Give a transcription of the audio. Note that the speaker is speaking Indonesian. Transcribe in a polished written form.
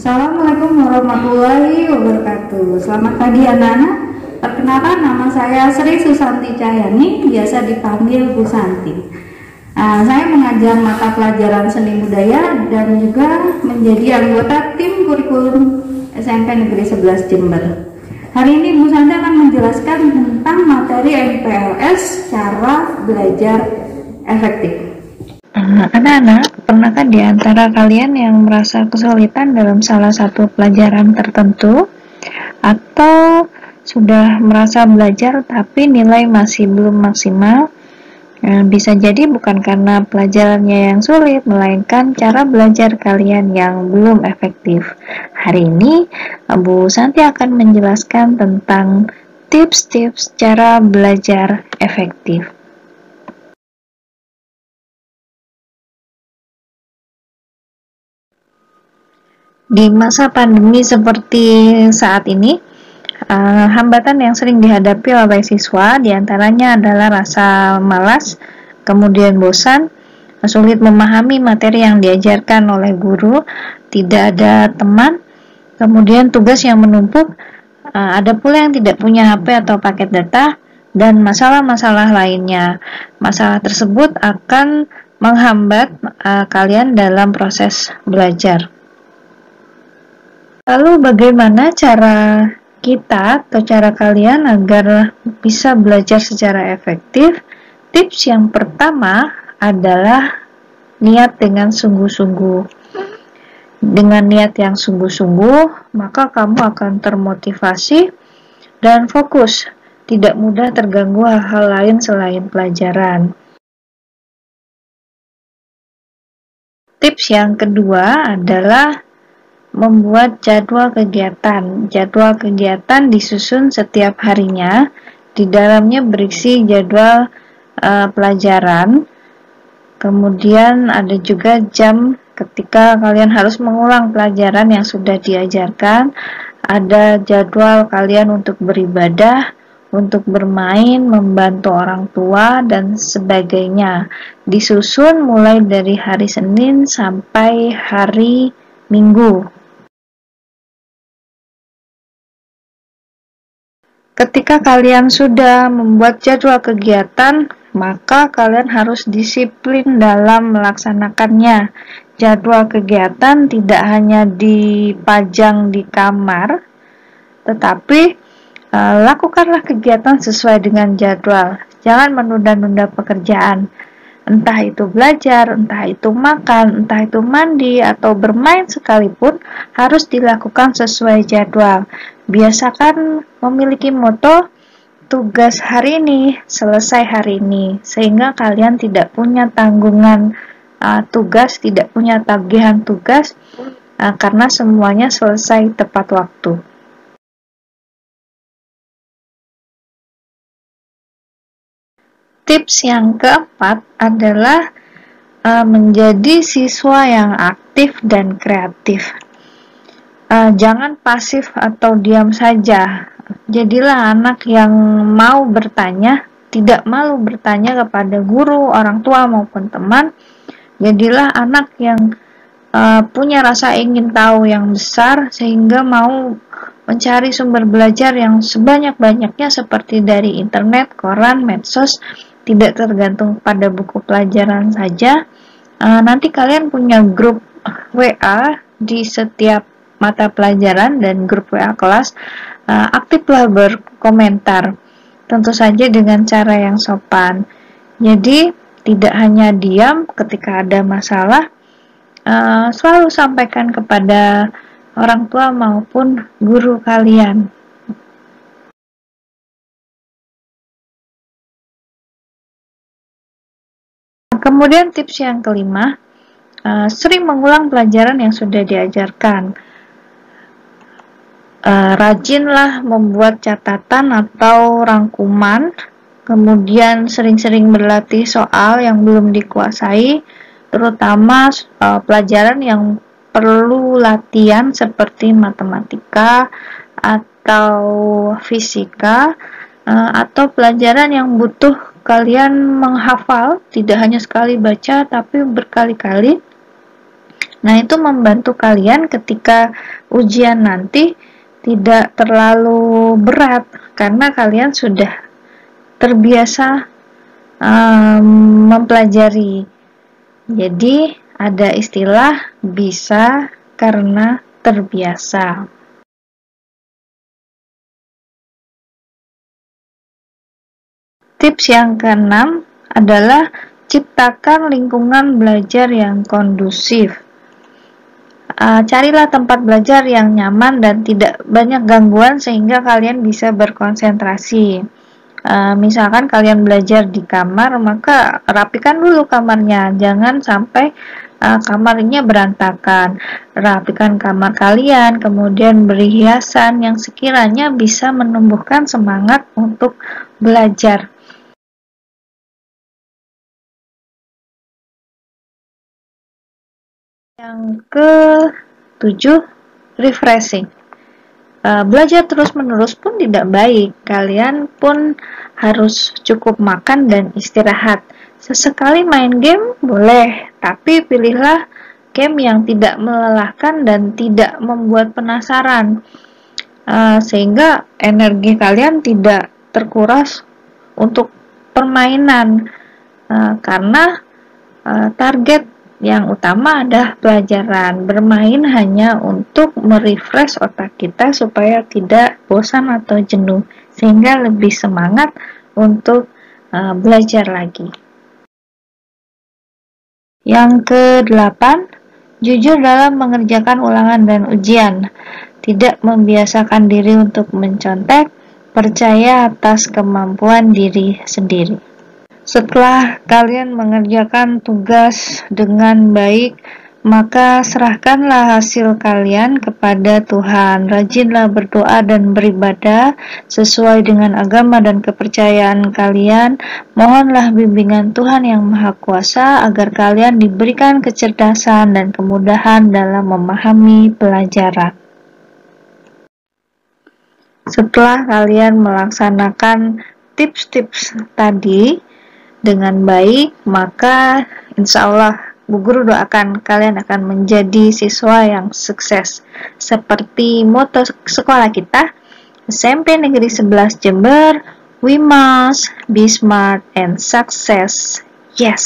Assalamualaikum warahmatullahi wabarakatuh. Selamat pagi anak-anak. Perkenalkan, nama saya Sri Susanti Cahyani, biasa dipanggil Bu Santi. Saya mengajar mata pelajaran seni budaya dan juga menjadi anggota tim kurikulum SMP Negeri 11 Jember. Hari ini Bu Santi akan menjelaskan tentang materi MPLS, cara belajar efektif. Anak-anak, pernahkah di antara kalian yang merasa kesulitan dalam salah satu pelajaran tertentu? Atau sudah merasa belajar tapi nilai masih belum maksimal? Bisa jadi bukan karena pelajarannya yang sulit, melainkan cara belajar kalian yang belum efektif. Hari ini, Bu Santi akan menjelaskan tentang tips-tips cara belajar efektif. Di masa pandemi seperti saat ini, hambatan yang sering dihadapi oleh siswa diantaranya adalah rasa malas, kemudian bosan, sulit memahami materi yang diajarkan oleh guru, tidak ada teman, kemudian tugas yang menumpuk, ada pula yang tidak punya HP atau paket data, dan masalah-masalah lainnya. Masalah tersebut akan menghambat kalian dalam proses belajar. Lalu bagaimana cara kita atau cara kalian agar bisa belajar secara efektif? Tips yang pertama adalah niat dengan sungguh-sungguh. Dengan niat yang sungguh-sungguh, maka kamu akan termotivasi dan fokus, tidak mudah terganggu hal-hal lain selain pelajaran. Tips yang kedua adalah membuat jadwal kegiatan. Jadwal kegiatan disusun setiap harinya. Di dalamnya berisi jadwal pelajaran. Kemudian ada juga jam ketika kalian harus mengulang pelajaran yang sudah diajarkan. Ada jadwal kalian untuk beribadah, untuk bermain, membantu orang tua, dan sebagainya. Disusun mulai dari hari Senin sampai hari Minggu. Ketika kalian sudah membuat jadwal kegiatan, maka kalian harus disiplin dalam melaksanakannya. Jadwal kegiatan tidak hanya dipajang di kamar, tetapi lakukanlah kegiatan sesuai dengan jadwal. Jangan menunda-nunda pekerjaan. Entah itu belajar, entah itu makan, entah itu mandi, atau bermain sekalipun, harus dilakukan sesuai jadwal. Biasakan memiliki moto tugas hari ini, selesai hari ini, sehingga kalian tidak punya tanggungan tugas, tidak punya tagihan tugas, karena semuanya selesai tepat waktu. Tips yang keempat adalah menjadi siswa yang aktif dan kreatif. Jangan pasif atau diam saja. Jadilah anak yang mau bertanya, tidak malu bertanya kepada guru, orang tua maupun teman. Jadilah anak yang punya rasa ingin tahu yang besar, sehingga mau mencari sumber belajar yang sebanyak-banyaknya seperti dari internet, koran, medsos, tidak tergantung pada buku pelajaran saja. Nanti kalian punya grup WA di setiap mata pelajaran dan grup WA kelas. Aktiflah berkomentar, tentu saja dengan cara yang sopan. Jadi tidak hanya diam ketika ada masalah, selalu sampaikan kepada orang tua maupun guru kalian. Kemudian tips yang kelima, sering mengulang pelajaran yang sudah diajarkan. Rajinlah membuat catatan atau rangkuman, kemudian sering-sering berlatih soal yang belum dikuasai, terutama pelajaran yang perlu latihan seperti matematika atau fisika, atau pelajaran yang butuh kalian menghafal, tidak hanya sekali baca tapi berkali-kali. Nah, itu membantu kalian ketika ujian nanti tidak terlalu berat karena kalian sudah terbiasa mempelajari. Jadi, ada istilah bisa karena terbiasa. Tips yang keenam adalah ciptakan lingkungan belajar yang kondusif. Carilah tempat belajar yang nyaman dan tidak banyak gangguan sehingga kalian bisa berkonsentrasi. Misalkan kalian belajar di kamar, maka rapikan dulu kamarnya, jangan sampai kamarnya berantakan. Rapikan kamar kalian, kemudian beri hiasan yang sekiranya bisa menumbuhkan semangat untuk belajar. Yang ke-7, refreshing. Belajar terus-menerus pun tidak baik. Kalian pun harus cukup makan dan istirahat. Sesekali main game boleh, tapi pilihlah game yang tidak melelahkan dan tidak membuat penasaran, sehingga energi kalian tidak terkuras untuk permainan, karena target yang utama adalah pelajaran. Bermain hanya untuk merefresh otak kita supaya tidak bosan atau jenuh, sehingga lebih semangat untuk belajar lagi. Yang ke-8, jujur dalam mengerjakan ulangan dan ujian. Tidak membiasakan diri untuk mencontek, percaya atas kemampuan diri sendiri. Setelah kalian mengerjakan tugas dengan baik, maka serahkanlah hasil kalian kepada Tuhan. Rajinlah berdoa dan beribadah sesuai dengan agama dan kepercayaan kalian. Mohonlah bimbingan Tuhan yang Maha Kuasa agar kalian diberikan kecerdasan dan kemudahan dalam memahami pelajaran. Setelah kalian melaksanakan tips-tips tadi dengan baik, maka insya Allah Bu Guru doakan kalian akan menjadi siswa yang sukses. Seperti moto sekolah kita, SMP Negeri 11 Jember, we must be smart and success. Yes!